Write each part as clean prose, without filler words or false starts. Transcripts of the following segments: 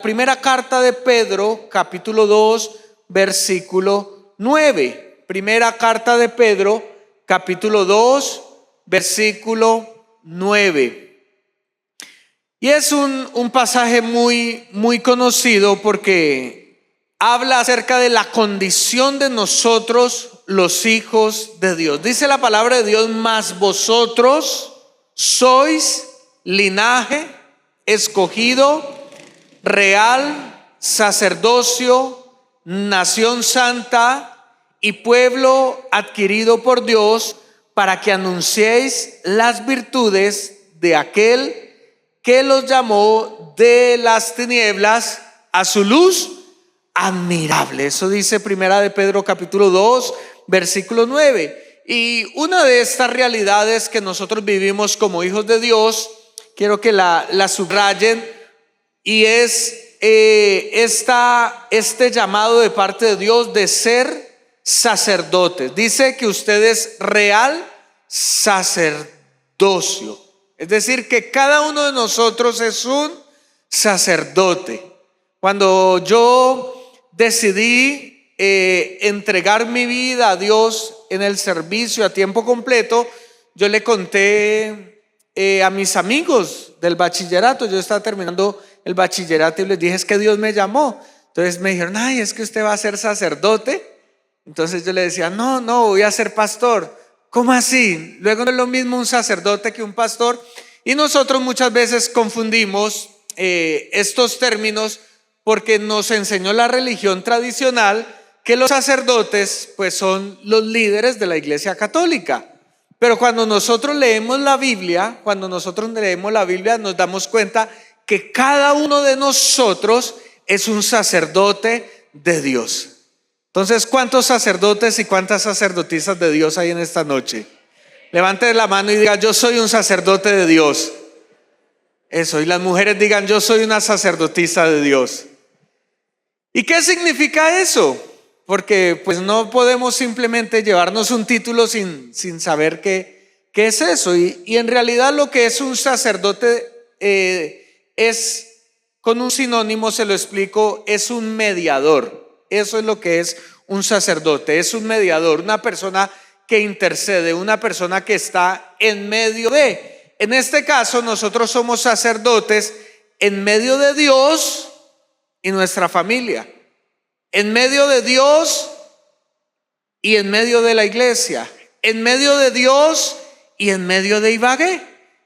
Primera carta de Pedro, capítulo 2, versículo 9. Primera carta de Pedro, capítulo 2, versículo 9. Y es un pasaje muy conocido porque habla acerca de la condición de nosotros, los hijos de Dios. Dice la palabra de Dios: mas vosotros sois linaje escogido, real, sacerdocio, nación santa y pueblo adquirido por Dios, para que anunciéis las virtudes de aquel que los llamó de las tinieblas a su luz admirable. Eso dice Primera de Pedro capítulo 2, versículo 9. Y una de estas realidades que nosotros vivimos como hijos de Dios, quiero que la subrayen, y es este llamado de parte de Dios de ser sacerdotes. Dice que usted es real sacerdocio, es decir, que cada uno de nosotros es un sacerdote. Cuando yo decidí entregar mi vida a Dios en el servicio a tiempo completo, yo le conté a mis amigos del bachillerato. Yo estaba terminando el bachillerato y les dije: es que Dios me llamó. Entonces me dijeron: ay, es que usted va a ser sacerdote. Entonces yo le decía: no, voy a ser pastor. ¿Cómo así? Luego no es lo mismo un sacerdote que un pastor. Y nosotros muchas veces confundimos estos términos, porque nos enseñó la religión tradicional que los sacerdotes pues son los líderes de la Iglesia Católica. Pero cuando nosotros leemos la Biblia, nos damos cuenta que cada uno de nosotros es un sacerdote de Dios. Entonces, ¿cuántos sacerdotes y cuántas sacerdotisas de Dios hay en esta noche? Levante la mano y diga: yo soy un sacerdote de Dios. Eso. Y las mujeres digan: yo soy una sacerdotisa de Dios. ¿Y qué significa eso? Porque pues no podemos simplemente llevarnos un título sin saber qué es eso. Y en realidad lo que es un sacerdote es, con un sinónimo se lo explico, es un mediador. Eso es lo que es un sacerdote: es un mediador, una persona que intercede, una persona que está en medio de. En este caso nosotros somos sacerdotes en medio de Dios y nuestra familia, en medio de Dios y en medio de la iglesia, en medio de Dios y en medio de Ibagué.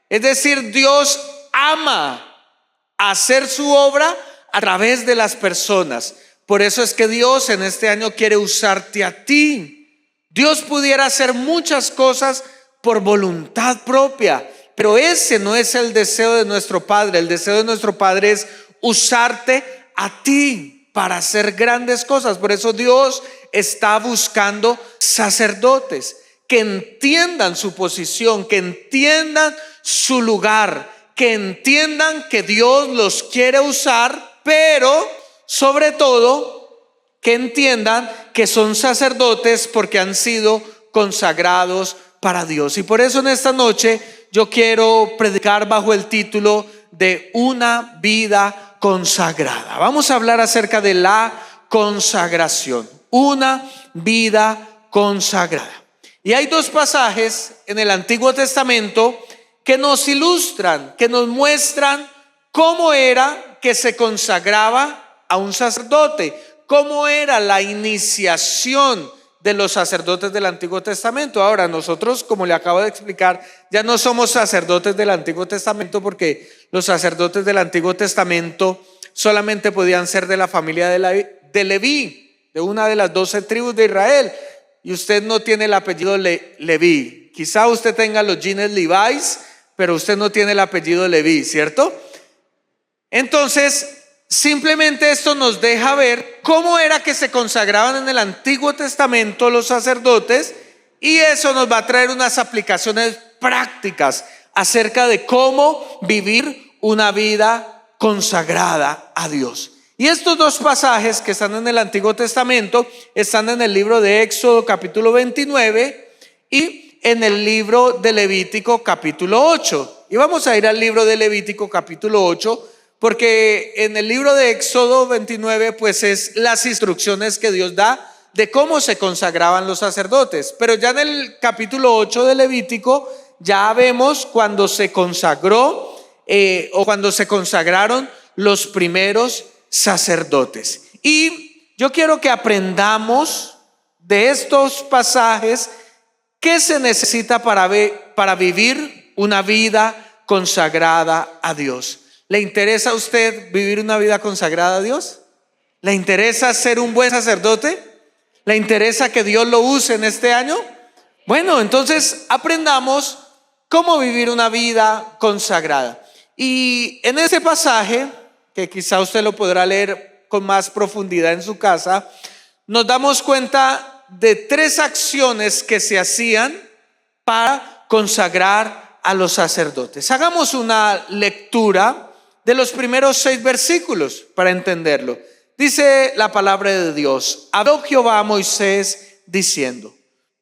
Es decir, Dios ama hacer su obra a través de las personas. Por eso es que Dios en este año quiere usarte a ti. Dios pudiera hacer muchas cosas por voluntad propia, pero ese no es el deseo de nuestro Padre. El deseo de nuestro Padre es usarte a ti para hacer grandes cosas. Por eso Dios está buscando sacerdotes que entiendan su posición, que entiendan su lugar, que entiendan que Dios los quiere usar, pero sobre todo que entiendan que son sacerdotes porque han sido consagrados para Dios. Y por eso en esta noche yo quiero predicar bajo el título de una vida consagrada. Vamos a hablar acerca de la consagración, una vida consagrada. Y hay dos pasajes en el Antiguo Testamento que nos ilustran, que nos muestran cómo era que se consagraba a un sacerdote, cómo era la iniciación de los sacerdotes del Antiguo Testamento. Ahora nosotros, como le acabo de explicar, ya no somos sacerdotes del Antiguo Testamento, porque los sacerdotes del Antiguo Testamento solamente podían ser de la familia de Leví, de una de las 12 tribus de Israel. Y usted no tiene el apellido Leví. Quizá usted tenga los genes Levi's, pero usted no tiene el apellido Leví, ¿cierto? Entonces, simplemente esto nos deja ver cómo era que se consagraban en el Antiguo Testamento los sacerdotes, y eso nos va a traer unas aplicaciones prácticas acerca de cómo vivir una vida consagrada a Dios. Y estos dos pasajes que están en el Antiguo Testamento están en el libro de Éxodo capítulo 29 y en el libro de Levítico capítulo 8. Y vamos a ir al libro de Levítico capítulo 8, porque en el libro de Éxodo 29 pues es las instrucciones que Dios da de cómo se consagraban los sacerdotes. Pero ya en el capítulo 8 de Levítico ya vemos cuando se consagró o cuando se consagraron los primeros sacerdotes. Y yo quiero que aprendamos de estos pasajes qué se necesita para vivir una vida consagrada a Dios. ¿Le interesa a usted vivir una vida consagrada a Dios? ¿Le interesa ser un buen sacerdote? ¿Le interesa que Dios lo use en este año? Bueno, entonces aprendamos cómo vivir una vida consagrada. Y en ese pasaje, que quizá usted lo podrá leer con más profundidad en su casa, nos damos cuenta de 3 acciones que se hacían para consagrar a los sacerdotes. Hagamos una lectura de los primeros 6 versículos para entenderlo. Dice la palabra de Dios: habló Jehová a Moisés diciendo: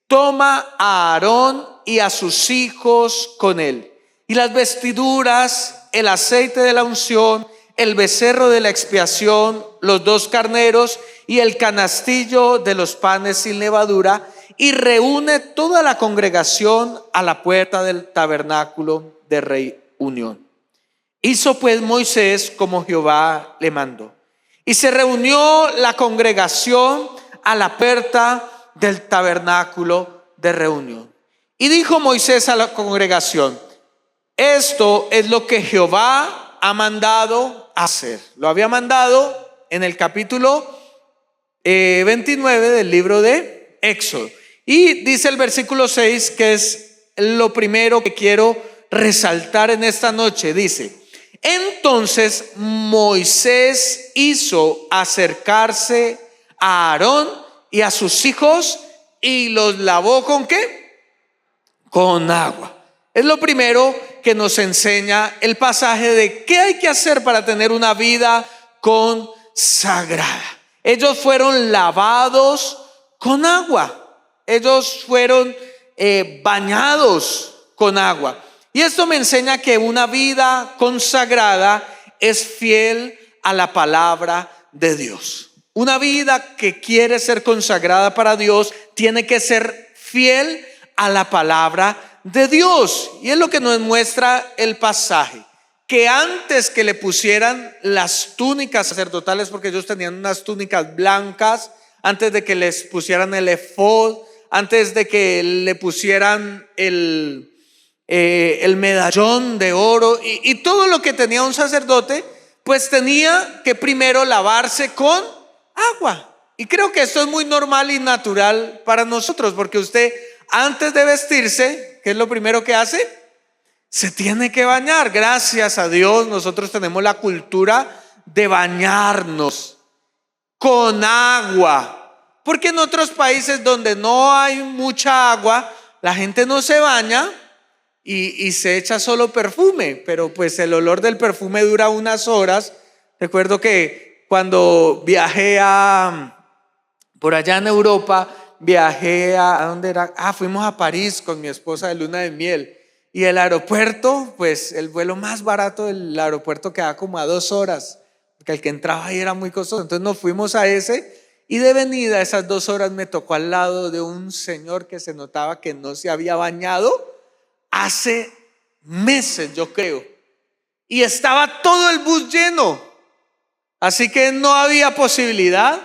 toma a Aarón y a sus hijos con él, y las vestiduras, el aceite de la unción, el becerro de la expiación, los 2 carneros y el canastillo de los panes sin levadura, y reúne toda la congregación a la puerta del tabernáculo de reunión. Hizo pues Moisés como Jehová le mandó, y se reunió la congregación a la puerta del tabernáculo de reunión. Y dijo Moisés a la congregación: esto es lo que Jehová ha mandado hacer. Lo había mandado en el capítulo 29 del libro de Éxodo. Y dice el versículo 6, que es lo primero que quiero resaltar en esta noche. Dice: entonces Moisés hizo acercarse a Aarón y a sus hijos y los lavó ¿con qué? Con agua. Es lo primero que nos enseña el pasaje de qué hay que hacer para tener una vida consagrada. Ellos fueron lavados con agua. Ellos fueron bañados con agua. Y esto me enseña que una vida consagrada es fiel a la palabra de Dios. Una vida que quiere ser consagrada para Dios tiene que ser fiel a la palabra de Dios. Y es lo que nos muestra el pasaje, que antes que le pusieran las túnicas sacerdotales, porque ellos tenían unas túnicas blancas, antes de que les pusieran el efod, antes de que le pusieran el medallón de oro y todo lo que tenía un sacerdote, pues tenía que primero lavarse con agua. Y creo que esto es muy normal y natural para nosotros, porque usted antes de vestirse, ¿qué es lo primero que hace? Se tiene que bañar. Gracias a Dios nosotros tenemos la cultura de bañarnos con agua, porque en otros países donde no hay mucha agua, la gente no se baña y se echa solo perfume, pero pues el olor del perfume dura unas horas. Recuerdo que cuando viajé por allá en Europa, viajé ¿a dónde era? Fuimos a París con mi esposa de luna de miel. Y el aeropuerto, pues el vuelo más barato del aeropuerto quedaba como a 2 horas, porque el que entraba ahí era muy costoso. Entonces nos fuimos a ese, y de venida esas 2 horas me tocó al lado de un señor que se notaba que no se había bañado hace meses, yo creo, y estaba todo el bus lleno, así que no había posibilidad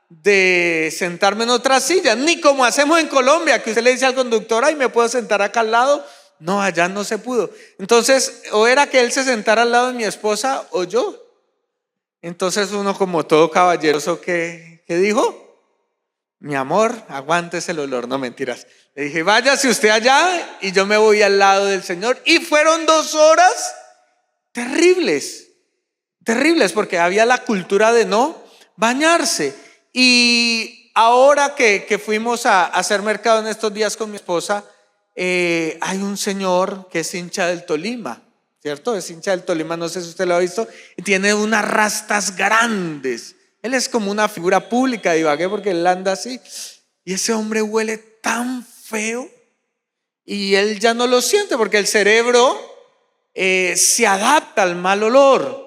de sentarme en otra silla, ni como hacemos en Colombia, que usted le dice al conductor: ay, ¿me puedo sentar acá al lado? No, allá no se pudo. Entonces, o era que él se sentara al lado de mi esposa o yo. Entonces uno, como todo caballeroso, ¿qué dijo? Mi amor, aguántese el olor. No, mentiras. Le dije: váyase usted allá y yo me voy al lado del Señor. Y fueron 2 horas terribles, porque había la cultura de no bañarse. Y ahora que fuimos a hacer mercado en estos días con mi esposa, hay un señor que es hincha del Tolima, ¿cierto? Es hincha del Tolima, no sé si usted lo ha visto, y tiene unas rastas grandes. Él es como una figura pública de Ibagué, porque él anda así, y ese hombre huele tan feo, y él ya no lo siente porque el cerebro se adapta al mal olor.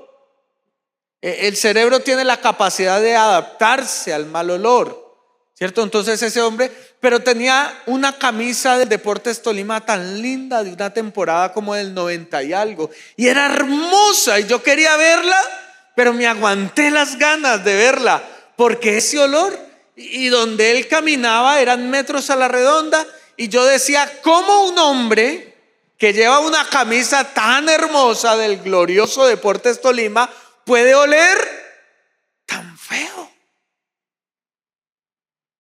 El cerebro tiene la capacidad de adaptarse al mal olor, ¿cierto? Entonces ese hombre, pero tenía una camisa del Deportes Tolima tan linda de una temporada como del 90 y algo, y era hermosa, y yo quería verla, pero me aguanté las ganas de verla, porque ese olor, y donde él caminaba eran metros a la redonda, y yo decía, ¿cómo un hombre que lleva una camisa tan hermosa del glorioso Deportes Tolima puede oler tan feo?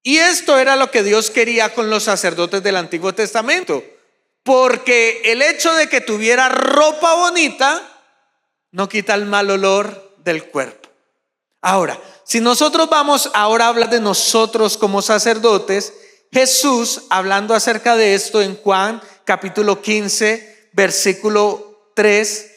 Y esto era lo que Dios quería con los sacerdotes del Antiguo Testamento, porque el hecho de que tuviera ropa bonita no quita el mal olor del cuerpo. Ahora, si nosotros vamos ahora a hablar de nosotros como sacerdotes, Jesús, hablando acerca de esto en Juan capítulo 15, versículo 3,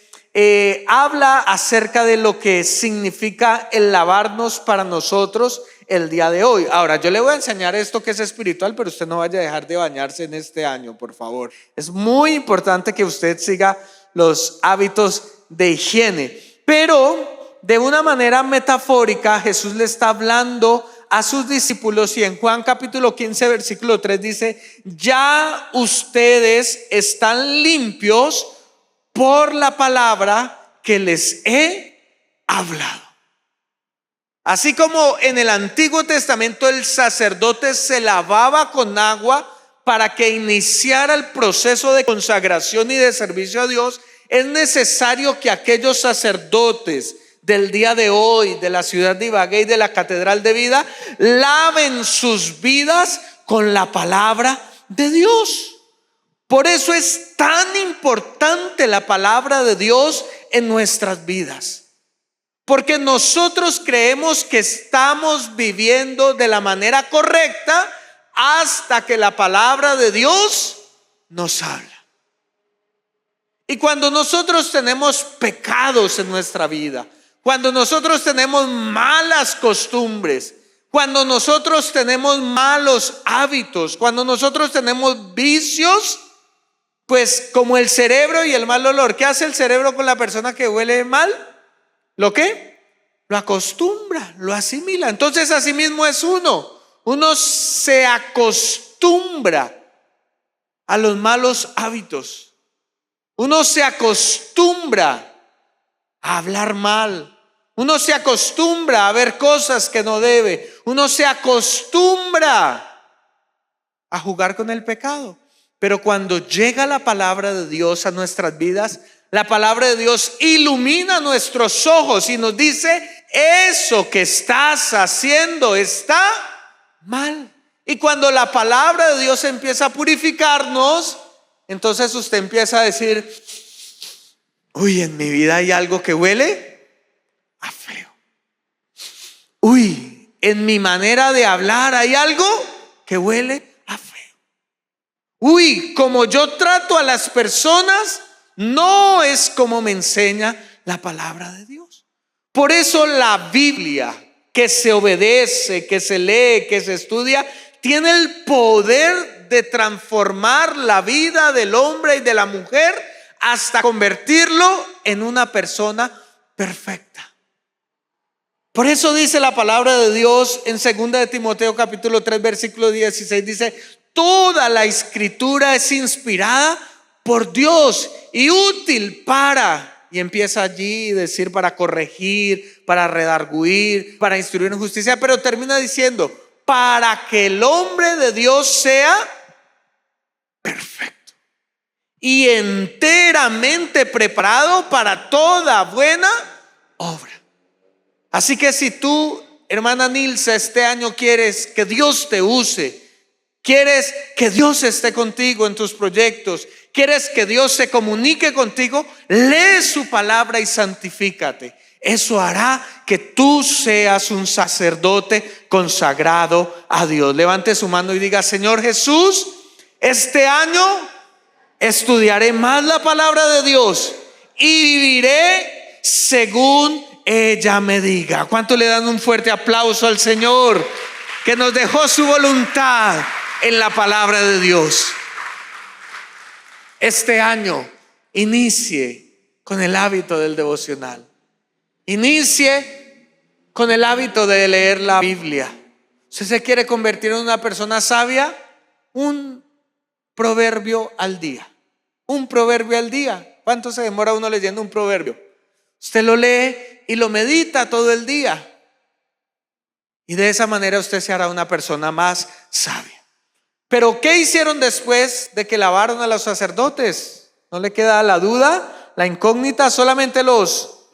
habla acerca de lo que significa el lavarnos para nosotros el día de hoy. Ahora, yo le voy a enseñar esto que es espiritual, pero usted no vaya a dejar de bañarse en este año, por favor. Es muy importante que usted siga los hábitos de higiene, pero de una manera metafórica Jesús le está hablando a sus discípulos, y en Juan capítulo 15 versículo 3 dice: ya ustedes están limpios por la palabra que les he hablado. Así como en el Antiguo Testamento el sacerdote se lavaba con agua para que iniciara el proceso de consagración y de servicio a Dios, es necesario que aquellos sacerdotes del día de hoy, de la ciudad de Ibagué y de la Catedral de Vida, laven sus vidas con la palabra de Dios. Por eso es tan importante la palabra de Dios en nuestras vidas, porque nosotros creemos que estamos viviendo de la manera correcta hasta que la palabra de Dios nos habla. Y cuando nosotros tenemos pecados en nuestra vida, cuando nosotros tenemos malas costumbres, cuando nosotros tenemos malos hábitos, cuando nosotros tenemos vicios, pues como el cerebro y el mal olor, ¿qué hace el cerebro con la persona que huele mal? ¿Lo qué? Lo acostumbra, lo asimila. Entonces así mismo es uno se acostumbra a los malos hábitos, uno se acostumbra a hablar mal, uno se acostumbra a ver cosas que no debe, uno se acostumbra a jugar con el pecado. Pero cuando llega la palabra de Dios a nuestras vidas, la palabra de Dios ilumina nuestros ojos y nos dice: eso que estás haciendo está mal. Y cuando la palabra de Dios empieza a purificarnos, entonces usted empieza a decir: uy, en mi vida hay algo que huele a feo. Uy, en mi manera de hablar hay algo que huele a feo. Uy, como yo trato a las personas no es como me enseña la palabra de Dios. Por eso la Biblia, que se obedece, que se lee, que se estudia, tiene el poder de transformar la vida del hombre y de la mujer hasta convertirlo en una persona perfecta. Por eso dice la palabra de Dios en 2 de Timoteo capítulo 3 versículo 16, dice: toda la escritura es inspirada por Dios y útil para, y empieza allí a decir para corregir, para redarguir, para instruir en justicia, pero termina diciendo: para que el hombre de Dios sea perfecto y enteramente preparado para toda buena obra. Así que si tú, hermana Nilsa, este año quieres que Dios te use, quieres que Dios esté contigo en tus proyectos, quieres que Dios se comunique contigo, lee su palabra y santifícate. Eso hará que tú seas un sacerdote consagrado a Dios. Levante su mano y diga: Señor Jesús, este año estudiaré más la palabra de Dios y viviré según ella me diga. ¿Cuánto le dan un fuerte aplauso al Señor que nos dejó su voluntad en la palabra de Dios? Este año inicie con el hábito del devocional. Inicie con el hábito de leer la Biblia. ¿Usted se quiere convertir en una persona sabia? Un proverbio al día. Un proverbio al día. ¿Cuánto se demora uno leyendo un proverbio? Usted lo lee y lo medita todo el día. Y de esa manera usted se hará una persona más sabia. Pero ¿qué hicieron después de que lavaron a los sacerdotes? ¿No le queda la duda, la incógnita? ¿Solamente los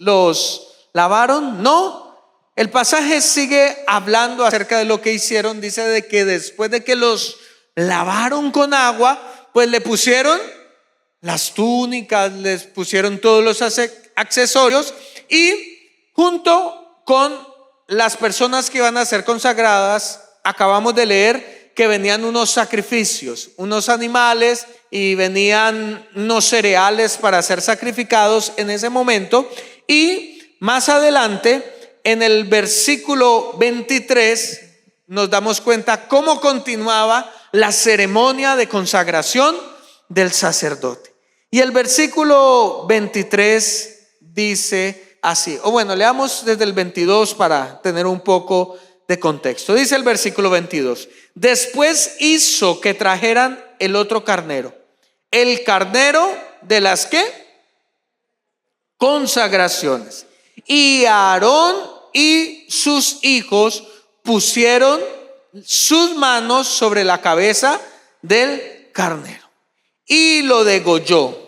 lavaron? No. El pasaje sigue hablando acerca de lo que hicieron. Dice de que después de que los lavaron con agua, pues le pusieron las túnicas, les pusieron todos los accesorios, y junto con las personas que iban a ser consagradas, acabamos de leer que venían unos sacrificios, unos animales, y venían unos cereales para ser sacrificados en ese momento. Y más adelante, en el versículo 23, nos damos cuenta cómo continuaba la ceremonia de consagración del sacerdote. Y el versículo 23 dice así, o bueno, leamos desde el 22 para tener un poco de contexto. Dice el versículo 22: después hizo que trajeran el otro carnero, el carnero de las ¿qué? Consagraciones. Y Aarón y sus hijos pusieron sus manos sobre la cabeza del carnero y lo degolló.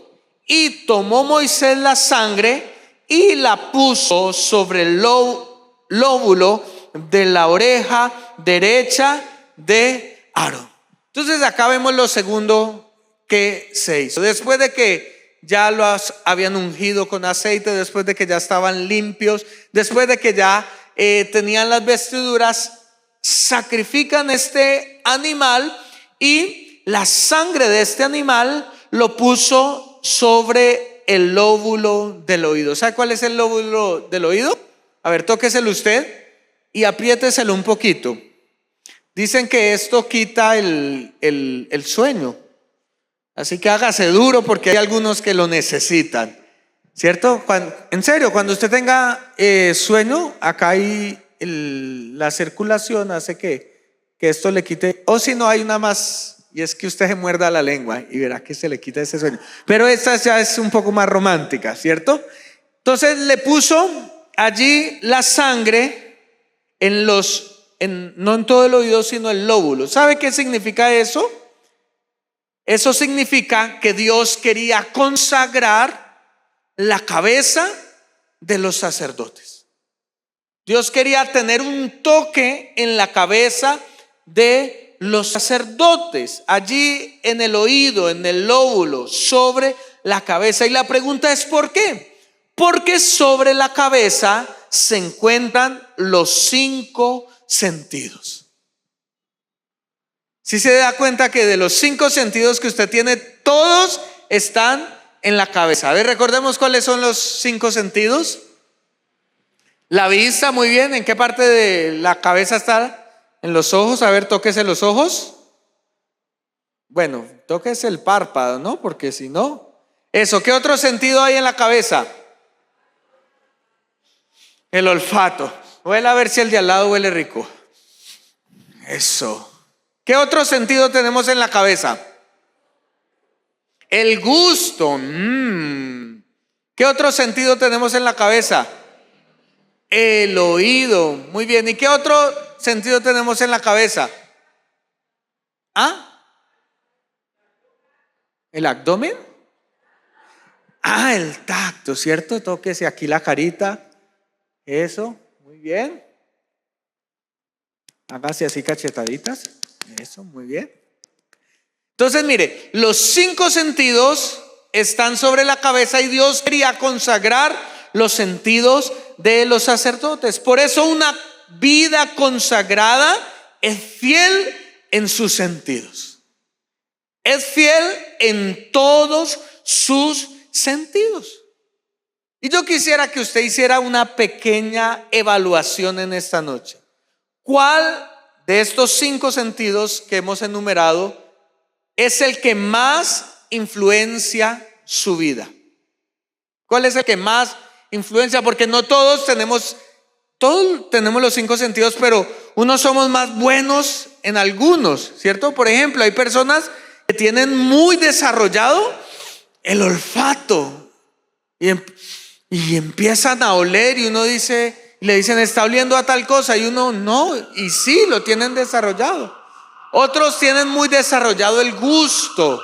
Y tomó Moisés la sangre y la puso sobre el lóbulo de la oreja derecha de Aarón. Entonces acá vemos lo segundo que se hizo. Después de que ya los habían ungido con aceite, después de que ya estaban limpios, después de que ya tenían las vestiduras, sacrifican este animal, y la sangre de este animal lo puso sobre el lóbulo del oído. ¿Sabe cuál es el lóbulo del oído? A ver, tóqueselo usted y apriéteselo un poquito. Dicen que esto quita el sueño. Así que hágase duro, porque hay algunos que lo necesitan, ¿cierto? En serio, cuando usted tenga sueño, acá hay la circulación hace que esto le quite. O si no, hay una más, y es que usted se muerda la lengua y verá que se le quita ese sueño. Pero esta ya es un poco más romántica, ¿cierto? Entonces le puso allí la sangre no en todo el oído, sino el lóbulo. ¿Sabe qué significa eso? Eso significa que Dios quería consagrar la cabeza de los sacerdotes. Dios quería tener un toque en la cabeza de los sacerdotes, allí en el oído, en el lóbulo, sobre la cabeza. Y la pregunta es ¿por qué? Porque sobre la cabeza se encuentran los 5 sentidos. Si se da cuenta que de los 5 sentidos que usted tiene, todos están en la cabeza. A ver, recordemos cuáles son los 5 sentidos. La vista, muy bien. ¿En qué parte de la cabeza está? En los ojos. A ver, tóquese los ojos. Bueno, tóquese el párpado, ¿no? Porque si no, eso. ¿Qué otro sentido hay en la cabeza? El olfato. Huele a ver si el de al lado huele rico. Eso. ¿Qué otro sentido tenemos en la cabeza? El gusto. ¿Qué otro sentido tenemos en la cabeza? El oído. Muy bien. ¿Y qué otro sentido tenemos en la cabeza? ¿Ah? ¿El abdomen? El tacto, ¿cierto? Tóquese aquí la carita. Eso. Muy bien. Hágase así cachetaditas. Eso, muy bien. Entonces mire, los 5 sentidos están sobre la cabeza, y Dios quería consagrar los sentidos de los sacerdotes. Por eso una vida consagrada es fiel en sus sentidos. Es fiel en todos sus sentidos. Y yo quisiera que usted hiciera una pequeña evaluación en esta noche. ¿Cuál de estos 5 sentidos que hemos enumerado es el que más influencia su vida? ¿Cuál es el que más influencia? Porque no todos tenemos Todos tenemos los 5 sentidos, pero unos somos más buenos en algunos, ¿cierto? Por ejemplo, hay personas que tienen muy desarrollado el olfato y empiezan a oler, y uno dice, le dicen, está oliendo a tal cosa, y uno no, y sí, lo tienen desarrollado. Otros tienen muy desarrollado el gusto,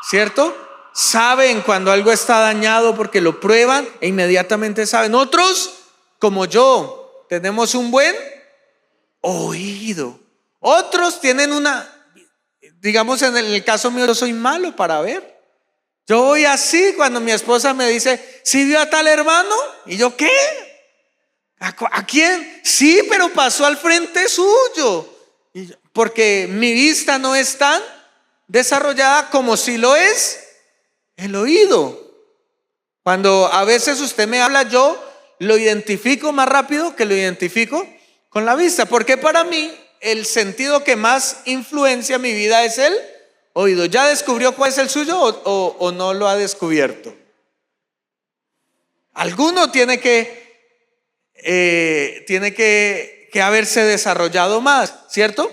¿cierto? Saben cuando algo está dañado porque lo prueban e inmediatamente saben. Otros, como yo, tenemos un buen oído. Otros tienen digamos, en el caso mío, yo soy malo para ver. Yo voy así cuando mi esposa me dice, ¿sí vio a tal hermano? Y yo, ¿qué? ¿A quién? Sí, pero pasó al frente suyo. Porque mi vista no es tan desarrollada como si lo es el oído. Cuando a veces usted me habla, yo lo identifico más rápido que lo identifico con la vista, porque para mí el sentido que más influencia mi vida es el oído. ¿Ya descubrió cuál es el suyo o no lo ha descubierto? Alguno tiene que haberse desarrollado más, ¿cierto?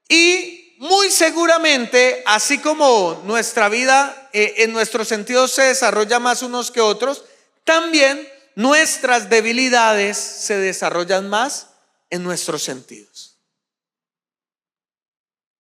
Y muy seguramente, así como nuestra vida en nuestros sentidos se desarrolla más unos que otros, también nuestras debilidades se desarrollan más en nuestros sentidos.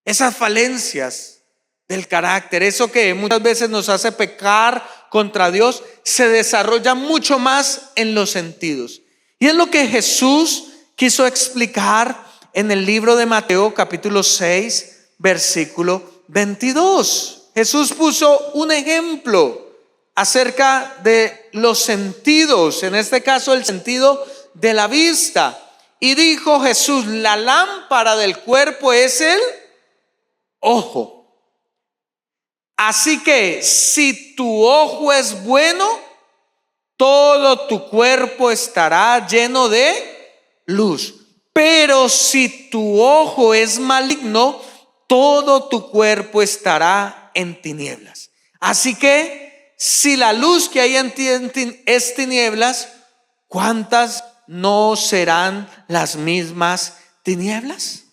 Esas falencias del carácter, eso que muchas veces nos hace pecar contra Dios, se desarrolla mucho más en los sentidos. Y es lo que Jesús quiso explicar en el libro de Mateo capítulo 6 versículo 22. Jesús puso un ejemplo acerca de los sentidos, en este caso el sentido de la vista, y dijo Jesús: la lámpara del cuerpo es el ojo. Así que si tu ojo es bueno, todo tu cuerpo estará lleno de luz. Pero si tu ojo es maligno, todo tu cuerpo estará en tinieblas. Así que si la luz que hay en ti es tinieblas, ¿cuántas no serán las mismas tinieblas?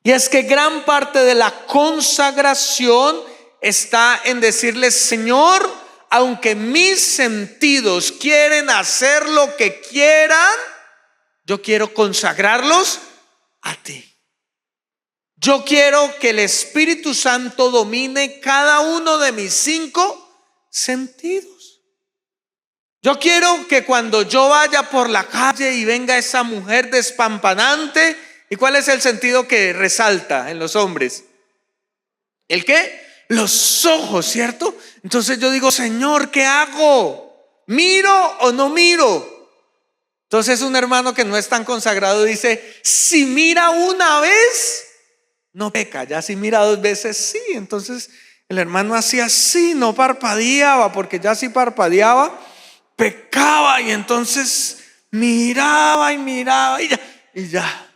Y es que gran parte de la consagración está en decirle: Señor, aunque mis sentidos quieren hacer lo que quieran, yo quiero consagrarlos a ti. Yo quiero que el Espíritu Santo domine cada uno de mis 5 sentidos. Yo quiero que cuando yo vaya por la calle y venga esa mujer despampanante, ¿y cuál es el sentido que resalta en los hombres? ¿El qué? Los ojos, ¿cierto? Entonces yo digo: Señor, ¿qué hago? ¿Miro o no miro? Entonces un hermano que no es tan consagrado dice: si mira una vez, no peca. Ya si mira 2 veces, sí. Entonces el hermano hacía así, no parpadeaba, porque ya si parpadeaba, pecaba. Y entonces miraba y ya.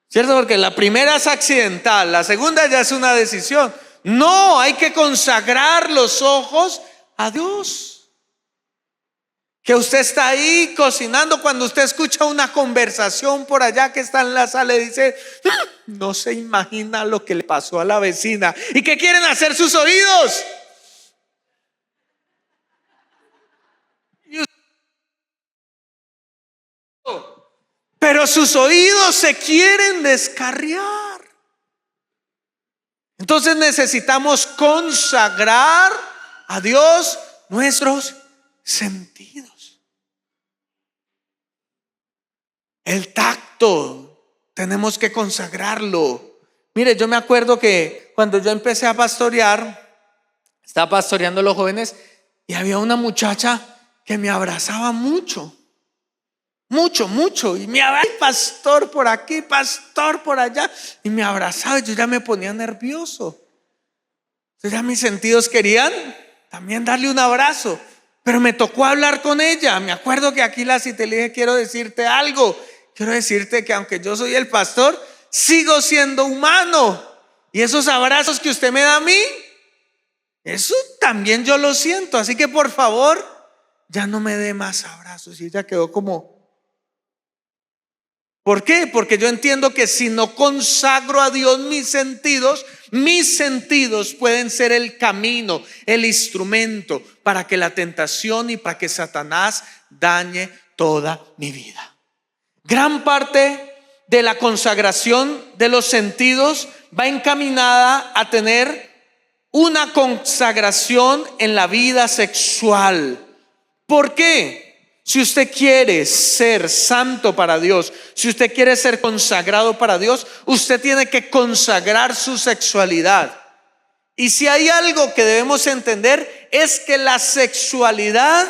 ¿Cierto? Porque la primera es accidental, la segunda ya es una decisión. No, hay que consagrar los ojos a Dios. Que usted está ahí cocinando, cuando usted escucha una conversación por allá que está en la sala, y dice: no se imagina lo que le pasó a la vecina. ¿Y qué quieren hacer sus oídos? Pero sus oídos se quieren descarriar. Entonces necesitamos consagrar a Dios nuestros sentidos. El tacto, tenemos que consagrarlo. Mire, yo me acuerdo que cuando yo empecé a pastorear, estaba pastoreando a los jóvenes, y había una muchacha que me abrazaba mucho, y me hablaba: pastor por aquí, pastor por allá, y me abrazaba, y yo ya me ponía nervioso. Entonces ya mis sentidos querían también darle un abrazo, pero me tocó hablar con ella. Me acuerdo que aquí la cité, le dije: quiero decirte algo, quiero decirte que aunque yo soy el pastor, sigo siendo humano, y esos abrazos que usted me da a mí, eso también yo lo siento, así que por favor ya no me dé más abrazos. Y ella quedó como ¿Por qué? Porque yo entiendo que si no consagro a Dios mis sentidos pueden ser el camino, el instrumento para que la tentación y para que Satanás dañe toda mi vida. Gran parte de la consagración de los sentidos va encaminada a tener una consagración en la vida sexual. ¿Por qué? Si usted quiere ser santo para Dios, si usted quiere ser consagrado para Dios, usted tiene que consagrar su sexualidad. Y si hay algo que debemos entender es que la sexualidad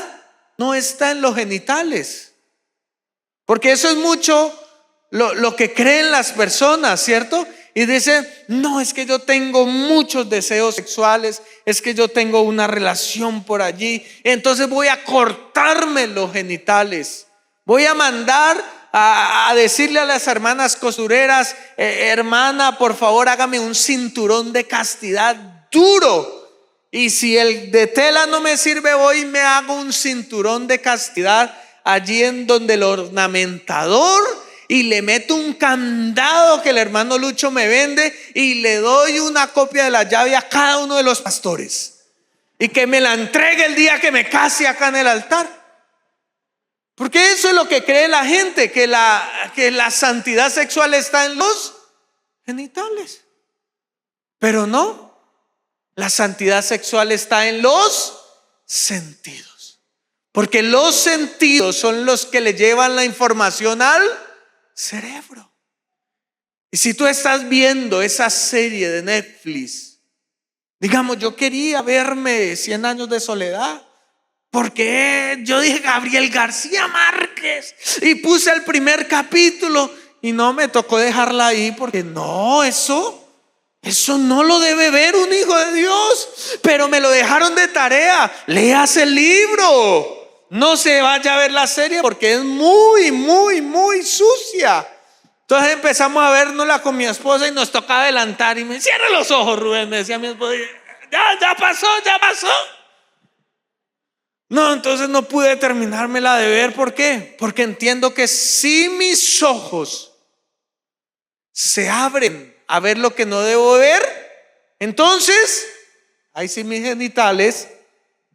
no está en los genitales, porque eso es mucho lo que creen las personas, ¿cierto? Y dicen, no, es que yo tengo muchos deseos sexuales, es que yo tengo una relación por allí, entonces voy a cortarme los genitales. Voy a mandar a decirle a las hermanas costureras, hermana, por favor hágame un cinturón de castidad duro. Y si el de tela no me sirve, voy y me hago un cinturón de castidad allí en donde el ornamentador, y le meto un candado que el hermano Lucho me vende y le doy una copia de la llave a cada uno de los pastores y que me la entregue el día que me case acá en el altar. Porque eso es lo que cree la gente, que la santidad sexual está en los genitales. Pero no, la santidad sexual está en los sentidos. Porque los sentidos son los que le llevan la información al cerebro. Y si tú estás viendo esa serie de Netflix, digamos, yo quería verme 100 años de soledad, porque yo dije Gabriel García Márquez y puse el primer capítulo y no, me tocó dejarla ahí porque no, eso no lo debe ver un hijo de Dios. Pero me lo dejaron de tarea, léase el libro. No se vaya a ver la serie porque es muy, muy, muy sucia. Entonces empezamos a vernosla con mi esposa y nos toca adelantar. Y me cierra los ojos, Rubén, me decía mi esposa. Ya pasó. No, entonces no pude terminármela de ver. ¿Por qué? Porque entiendo que si mis ojos se abren a ver lo que no debo ver, entonces ahí sí mis genitales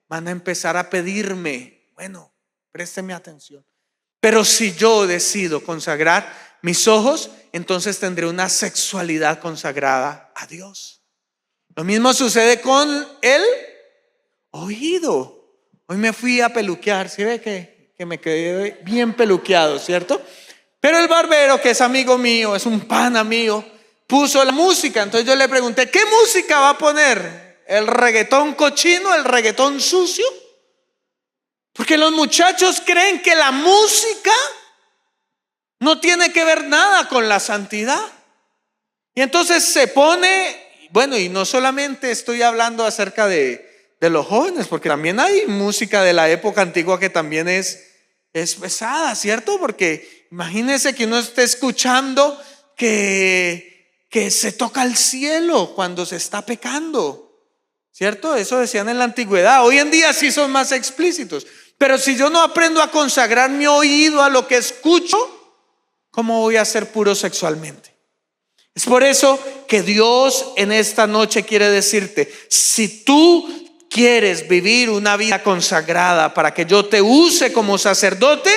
van a empezar a pedirme, bueno, présteme atención. Pero si yo decido consagrar mis ojos, entonces tendré una sexualidad consagrada a Dios. Lo mismo sucede con el oído. Hoy me fui a peluquear, ¿sí ve que me quedé bien peluqueado, cierto? Pero el barbero, que es amigo mío, es un pana mío, puso la música. Entonces yo le pregunté, ¿qué música va a poner? ¿El reggaetón cochino, el reggaetón sucio? Porque los muchachos creen que la música no tiene que ver nada con la santidad. Y entonces se pone, bueno, y no solamente estoy hablando acerca de los jóvenes, porque también hay música de la época antigua que también es pesada, ¿cierto? Porque imagínense que uno esté escuchando que se toca el cielo cuando se está pecando, ¿cierto? Eso decían en la antigüedad. Hoy en día sí son más explícitos. Pero si yo no aprendo a consagrar mi oído a lo que escucho, ¿cómo voy a ser puro sexualmente? Es por eso que Dios en esta noche quiere decirte, si tú quieres vivir una vida consagrada para que yo te use como sacerdote,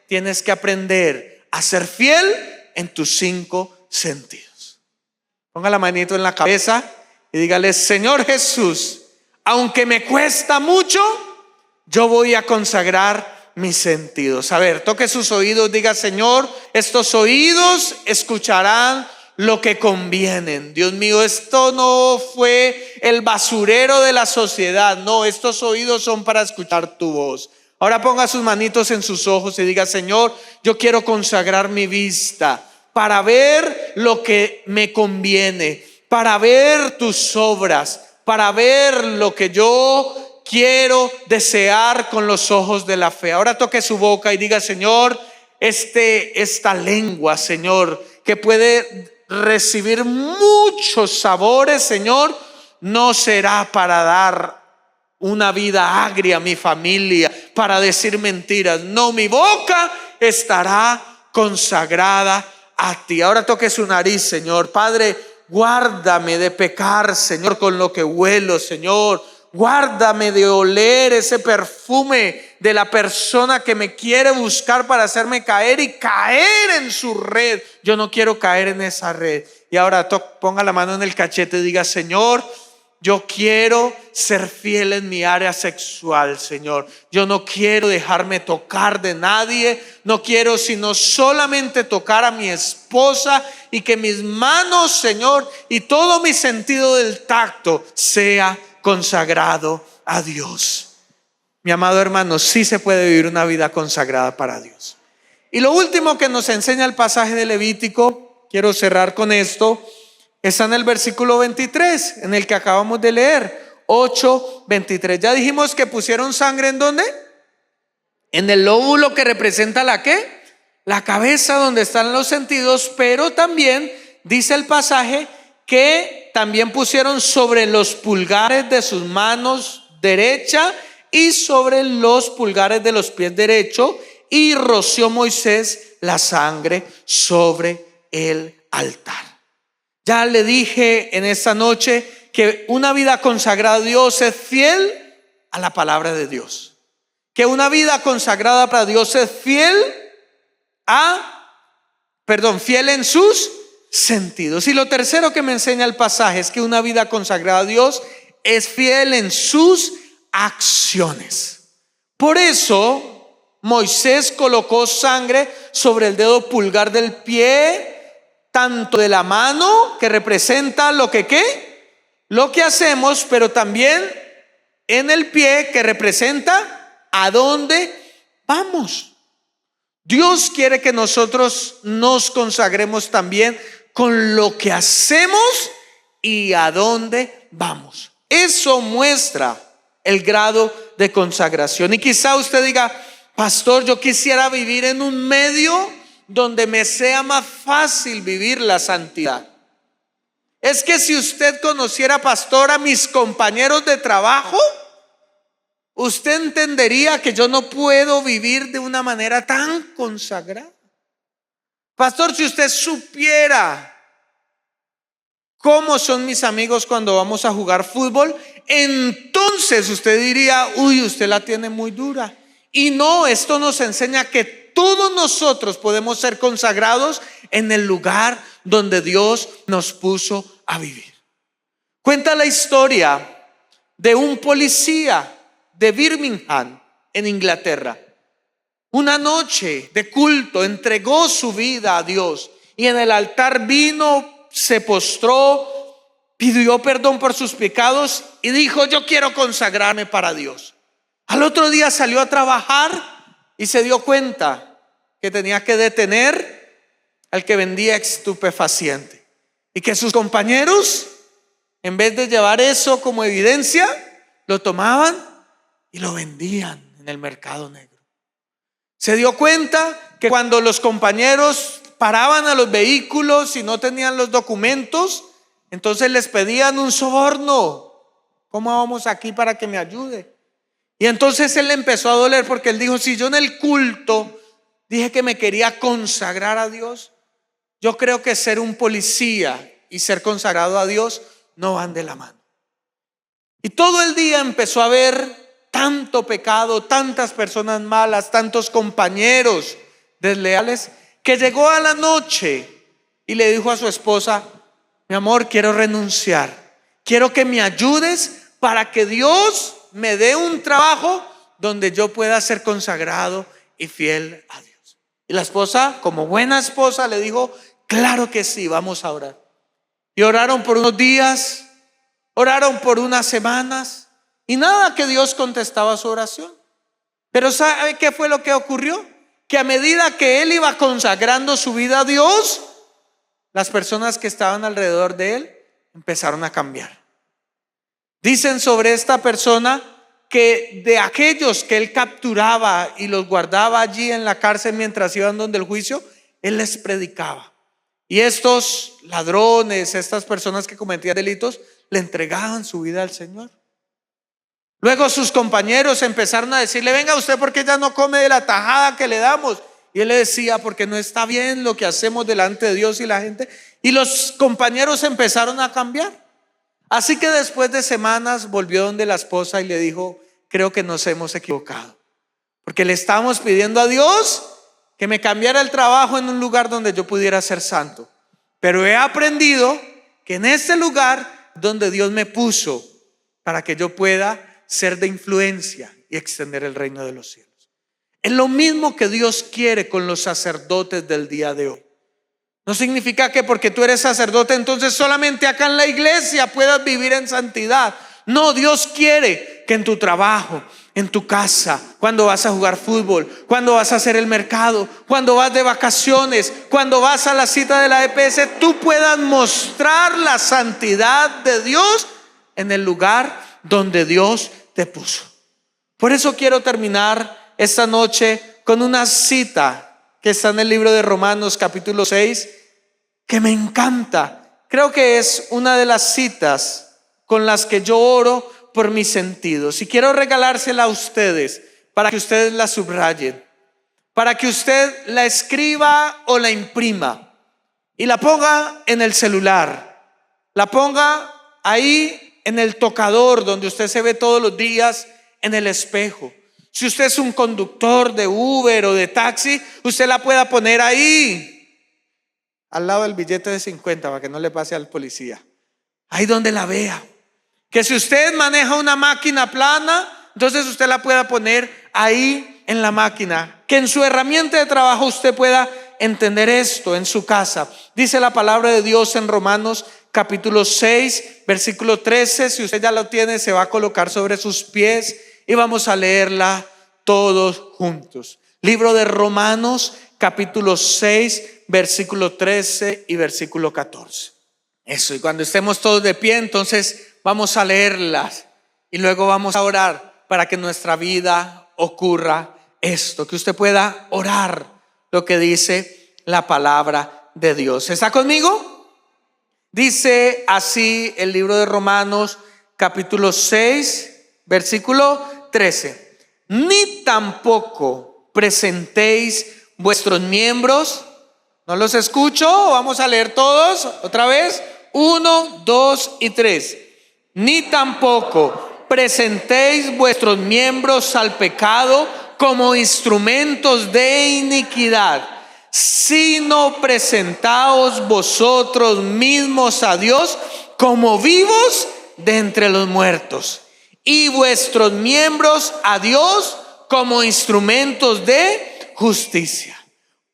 tienes que aprender a ser fiel en tus 5 sentidos. Ponga la manito en la cabeza y dígale, Señor Jesús, aunque me cuesta mucho, yo voy a consagrar mis sentidos. A ver, toque sus oídos, diga, Señor, estos oídos escucharán lo que convienen. Dios mío, esto no fue el basurero de la sociedad. No, estos oídos son para escuchar tu voz. Ahora ponga sus manitos en sus ojos y diga, Señor, yo quiero consagrar mi vista para ver lo que me conviene, para ver tus obras, para ver lo que yo quiero desear con los ojos de la fe. Ahora toque su boca y diga, Señor, esta lengua, Señor, que puede recibir muchos sabores, Señor, no será para dar una vida agria a mi familia, para decir mentiras. No, mi boca estará consagrada a ti. Ahora toque su nariz, Señor. Padre, guárdame de pecar, Señor, con lo que huelo, Señor. Guárdame de oler ese perfume de la persona que me quiere buscar para hacerme caer y caer en su red. Yo no quiero caer en esa red. Y ahora ponga la mano en el cachete y diga: Señor, yo quiero ser fiel en mi área sexual, Señor. Yo no quiero dejarme tocar de nadie. No quiero sino solamente tocar a mi esposa, y que mis manos, Señor, y todo mi sentido del tacto sea consagrado a Dios. Mi amado hermano, sí se puede vivir una vida consagrada para Dios. Y lo último que nos enseña el pasaje de Levítico, quiero cerrar con esto, está en el versículo 23, en el que acabamos de leer, 8:23. Ya dijimos que pusieron sangre ¿en dónde? En el lóbulo, que representa ¿la qué? La cabeza, donde están los sentidos. Pero también dice el pasaje que también pusieron sobre los pulgares de sus manos derecha y sobre los pulgares de los pies derecho, y roció Moisés la sangre sobre el altar. Ya le dije en esta noche que una vida consagrada a Dios es fiel a la palabra de Dios. Que una vida consagrada para Dios es fiel en sus sentidos. Y lo tercero que me enseña el pasaje es que una vida consagrada a Dios es fiel en sus acciones. Por eso Moisés colocó sangre sobre el dedo pulgar del pie, tanto de la mano, que representa lo que hacemos, pero también en el pie, que representa a dónde vamos. Dios quiere que nosotros nos consagremos también con lo que hacemos y a dónde vamos. Eso muestra el grado de consagración. Y quizá usted diga: pastor, yo quisiera vivir en un medio donde me sea más fácil vivir la santidad. Es que si usted conociera, pastor, a mis compañeros de trabajo, usted entendería que yo no puedo vivir de una manera tan consagrada. Pastor, si usted supiera cómo son mis amigos cuando vamos a jugar fútbol, entonces usted diría: uy, usted la tiene muy dura. Y no, esto nos enseña que todos nosotros podemos ser consagrados en el lugar donde Dios nos puso a vivir. Cuenta la historia de un policía de Birmingham, en Inglaterra. Una noche de culto entregó su vida a Dios, y en el altar vino, se postró, pidió perdón por sus pecados y dijo: yo quiero consagrarme para Dios. Al otro día salió a trabajar y se dio cuenta que tenía que detener al que vendía estupefaciente, y que sus compañeros, en vez de llevar eso como evidencia, lo tomaban y lo vendían en el mercado negro. Se dio cuenta que cuando los compañeros paraban a los vehículos y no tenían los documentos, entonces les pedían un soborno: ¿cómo vamos aquí para que me ayude? Y entonces él le empezó a doler, porque él dijo: si yo en el culto dije que me quería consagrar a Dios, yo creo que ser un policía y ser consagrado a Dios no van de la mano. Y todo el día empezó a ver tanto pecado, tantas personas malas, tantos compañeros desleales, que llegó a la noche y le dijo a su esposa: mi amor, quiero renunciar, quiero que me ayudes para que Dios me dé un trabajo donde yo pueda ser consagrado y fiel a Dios. Y la esposa, como buena esposa, le dijo: claro que sí, vamos a orar. Y oraron por unos días, oraron por unas semanas, y nada, que Dios contestaba su oración. Pero ¿sabe qué fue lo que ocurrió? Que a medida que él iba consagrando su vida a Dios, las personas que estaban alrededor de él empezaron a cambiar. Dicen sobre esta persona que de aquellos que él capturaba y los guardaba allí en la cárcel mientras iban donde el juicio, él les predicaba. Y estos ladrones, estas personas que cometían delitos, le entregaban su vida al Señor. Luego sus compañeros empezaron a decirle: venga usted, porque ya no come de la tajada que le damos. Y él le decía, porque no está bien lo que hacemos delante de Dios y la gente. Y los compañeros empezaron a cambiar. Así que después de semanas volvió donde la esposa y le dijo, creo que nos hemos equivocado, porque le estábamos pidiendo a Dios que me cambiara el trabajo en un lugar donde yo pudiera ser santo. Pero he aprendido que en este lugar donde Dios me puso para que yo pueda ser de influencia y extender el reino de los cielos. Es lo mismo que Dios quiere con los sacerdotes del día de hoy. No significa que porque tú eres sacerdote entonces solamente acá en la iglesia puedas vivir en santidad. No, Dios quiere que en tu trabajo, en tu casa, cuando vas a jugar fútbol, cuando vas a hacer el mercado, cuando vas de vacaciones, cuando vas a la cita de la EPS, tú puedas mostrar la santidad de Dios en el lugar donde Dios te puso. Por eso quiero terminar esta noche con una cita que está en el libro de Romanos capítulo 6, que me encanta. Creo que es una de las citas con las que yo oro por mis sentidos. Y quiero regalársela a ustedes para que ustedes la subrayen, para que usted la escriba o la imprima y la ponga en el celular, la ponga ahí en el tocador donde usted se ve todos los días, en el espejo. Si usted es un conductor de Uber o de taxi, usted la pueda poner ahí al lado del billete de 50 para que no le pase al policía, ahí donde la vea. Que si usted maneja una máquina plana, entonces usted la pueda poner ahí en la máquina. Que en su herramienta de trabajo usted pueda entender esto en su casa. Dice la palabra de Dios en Romanos capítulo 6 versículo 13. Si usted ya lo tiene, se va a colocar sobre sus pies y vamos a leerla todos juntos. Libro de Romanos capítulo 6 versículo 13 y versículo 14. Eso, y cuando estemos todos de pie, entonces vamos a leerlas y luego vamos a orar para que en nuestra vida ocurra esto, que usted pueda orar lo que dice la palabra de Dios. ¿Está conmigo? Dice así el libro de Romanos capítulo 6 versículo 13. Ni tampoco presentéis vuestros miembros. ¿No los escucho? Vamos a leer todos otra vez. 1, 2 y 3. Ni tampoco presentéis vuestros miembros al pecado como instrumentos de iniquidad, sino presentaos vosotros mismos a Dios como vivos de entre los muertos, y vuestros miembros a Dios como instrumentos de justicia.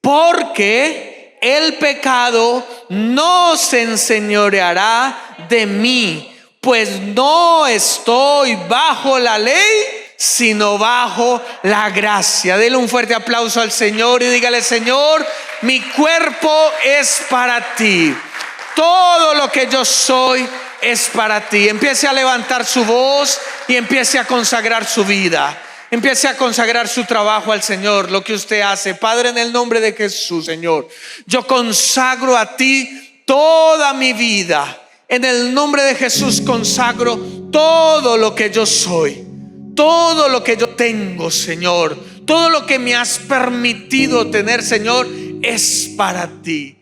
Porque el pecado no se enseñoreará de mí, pues no estoy bajo la ley, sino bajo la gracia. Dele un fuerte aplauso al Señor y dígale: Señor, mi cuerpo es para ti. Todo lo que yo soy es para ti. Empiece a levantar su voz y empiece a consagrar su vida. Empiece a consagrar su trabajo al Señor, lo que usted hace. Padre, en el nombre de Jesús, Señor, yo consagro a ti toda mi vida. En el nombre de Jesús consagro todo lo que yo soy, todo lo que yo tengo, Señor. Todo lo que me has permitido tener, Señor, es para ti.